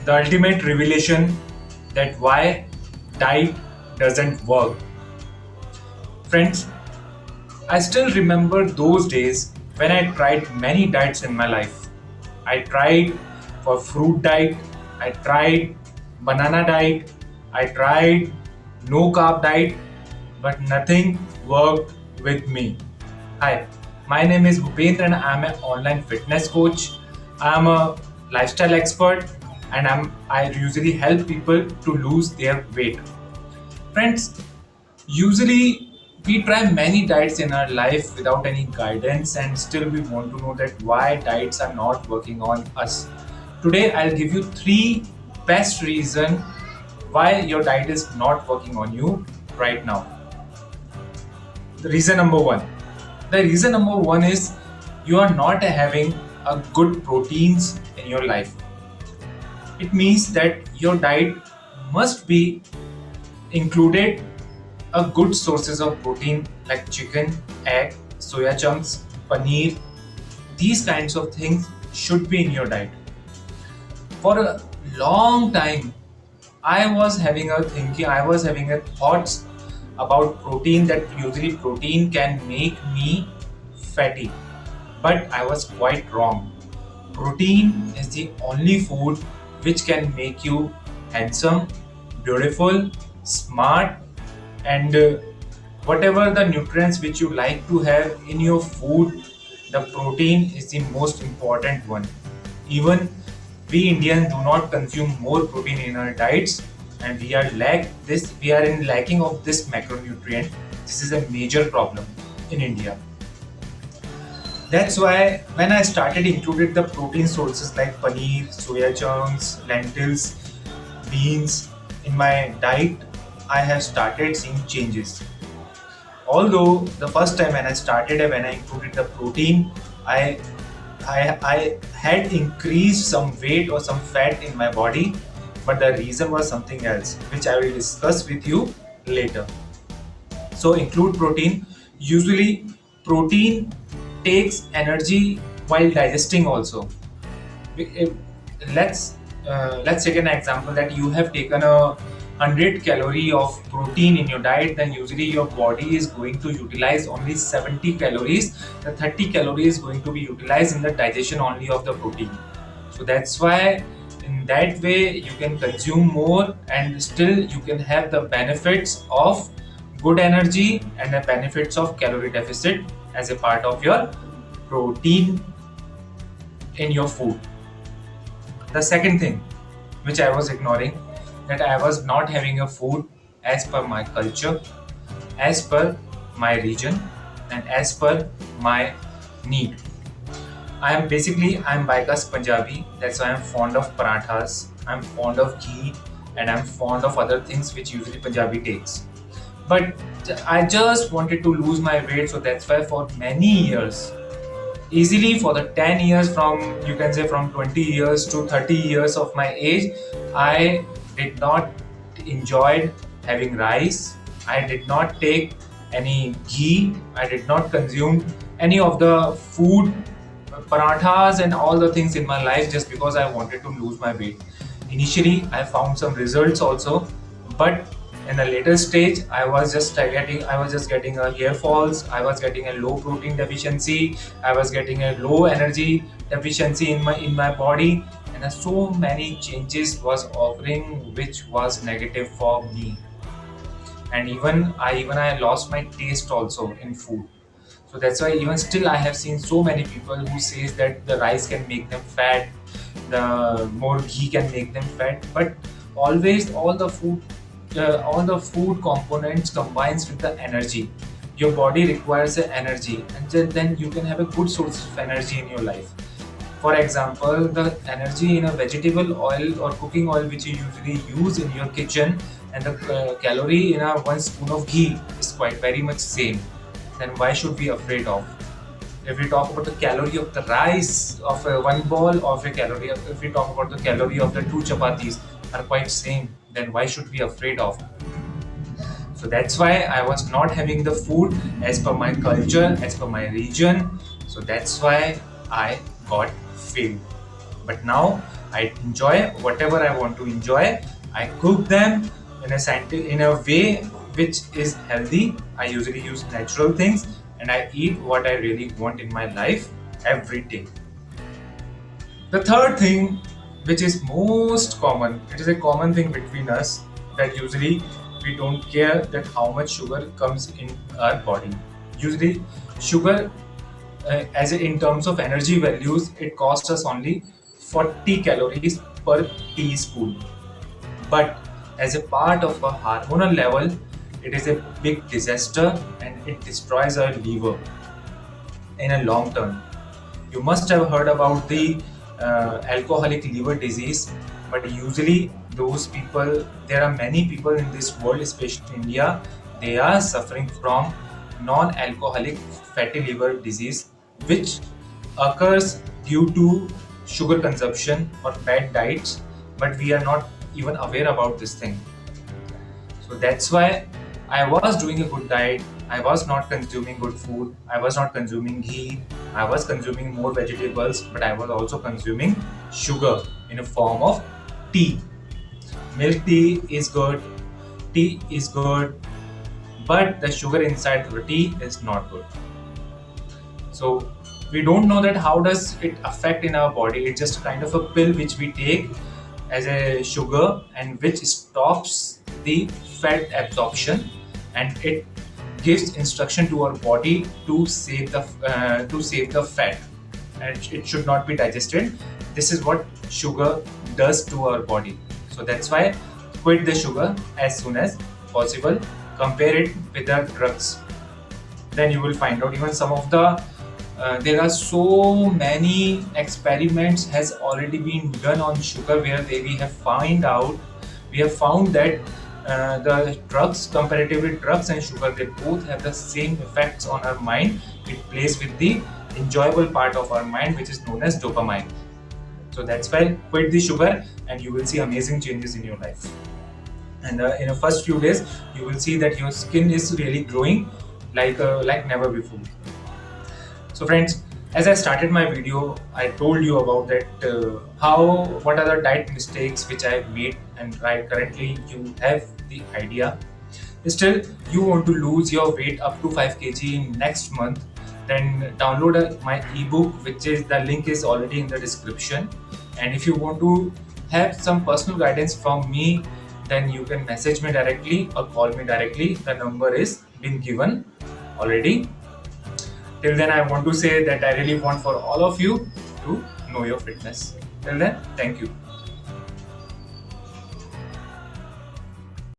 the ultimate revelation that why diet doesn't work. Friends, I still remember those days when I tried many diets in my life. I tried for fruit diet, I tried banana diet, I tried no carb diet, but nothing worked with me. Hi, my name is Bhupendra and I'm an online fitness coach. I'm a lifestyle expert and I usually help people to lose their weight. Friends, usually we try many diets in our life without any guidance and still we want to know that why diets are not working on us. Today I'll give you three best reason why your diet is not working on you right now. The reason number one. The reason number one is you are not having a good proteins in your life. It means that your diet must be included a good sources of protein like chicken, egg, soya chunks, paneer. These kinds of things should be in your diet. For a long time, I was having a thoughts about protein that usually protein can make me fatty. But I was quite wrong. Protein is the only food which can make you handsome, beautiful, smart, and whatever the nutrients which you like to have in your food, the protein is the most important one. Even we Indians do not consume more protein in our diets, and we are in lacking of this macronutrient. This is a major problem in India. That's why when I started included the protein sources like paneer, soya chunks, lentils, beans in my diet, I have started seeing changes. Although the first time when I started when I included the protein, I I had increased some weight or some fat in my body, but the reason was something else, which I will discuss with you later. So include protein. Usually, protein takes energy while digesting also. if- let's let's take an example that you have taken a 100 calorie of protein in your diet, then usually your body is going to utilize only 70 calories. The 30 calories is going to be utilized in the digestion only of the protein. So that's why in that way you can consume more and still you can have the benefits of good energy and the benefits of calorie deficit as a part of your protein in your food. The second thing which I was ignoring, that I was not having a food as per my culture, as per my region, and as per my need. I'm bikas Punjabi, that's why I'm fond of parathas, I'm fond of ghee, and I'm fond of other things which usually Punjabi takes. But I just wanted to lose my weight, so that's why for many years, easily for the 10 years, from you can say from 20 years to 30 years of my age, I did not enjoyed having rice, I did not take any ghee, I did not consume any of the food, parathas and all the things in my life, just because I wanted to lose my weight. Initially I found some results also, but in a later stage I was just getting a hair falls, I was getting a low protein deficiency, I was getting a low energy deficiency in my body, and so many changes was occurring which was negative for me. And even I lost my taste also in food. So that's why even still I have seen so many people who says that the rice can make them fat, the more ghee can make them fat, but always all the food components combines with the energy. Your body requires the energy, and then you can have a good source of energy in your life. For example, the energy in a vegetable oil or cooking oil which you usually use in your kitchen, and the calorie in a one spoon of ghee is quite very much same. Then why should we afraid of? If we talk about the calorie of the rice of one bowl, or if we talk about the calorie of the two chapatis are quite same, then why should we afraid of? So that's why I was not having the food as per my culture, as per my region. So that's why I got failed. But now I enjoy whatever I want to enjoy. I cook them in a way which is healthy. I usually use natural things, and I eat what I really want in my life every day. The third thing, which is most common, it is a common thing between us, that usually we don't care that how much sugar comes in our body. Usually, sugar, in terms of energy values, it costs us only 40 calories per teaspoon. But as a part of a hormonal level, it is a big disaster, and it destroys our liver in a long term. You must have heard about the alcoholic liver disease, but usually those people, there are many people in this world, especially in India, they are suffering from non-alcoholic fatty liver disease, which occurs due to sugar consumption or bad diets, but we are not even aware about this thing. So that's why I was doing a good diet. I was not consuming good food. I was not consuming ghee. I was consuming more vegetables, but I was also consuming sugar in a form of tea. Milk tea is good, tea is good, but the sugar inside the tea is not good. So we don't know that how does it affect in our body. It's just kind of a pill which we take as a sugar, and which stops the fat absorption, and it gives instruction to our body to save the fat, and it should not be digested. This is what sugar does to our body. So that's why quit the sugar as soon as possible. Compare it with the drugs, then you will find out. Even some of the there are so many experiments has already been done on sugar, where we have found that the drugs, comparatively drugs and sugar, they both have the same effects on our mind. It plays with the enjoyable part of our mind, which is known as dopamine. So that's why quit the sugar, and you will see amazing changes in your life. And in the first few days, you will see that your skin is really glowing like never before. So friends, as I started my video, I told you about that what are the diet mistakes which I have made, and right currently you have the idea. Still, you want to lose your weight up to 5 kg in next month, then download my ebook, which is the link is already in the description. And if you want to have some personal guidance from me, then you can message me directly or call me directly. The number is been given already. Till then, I want to say that I really want for all of you to know your fitness. Till then, thank you.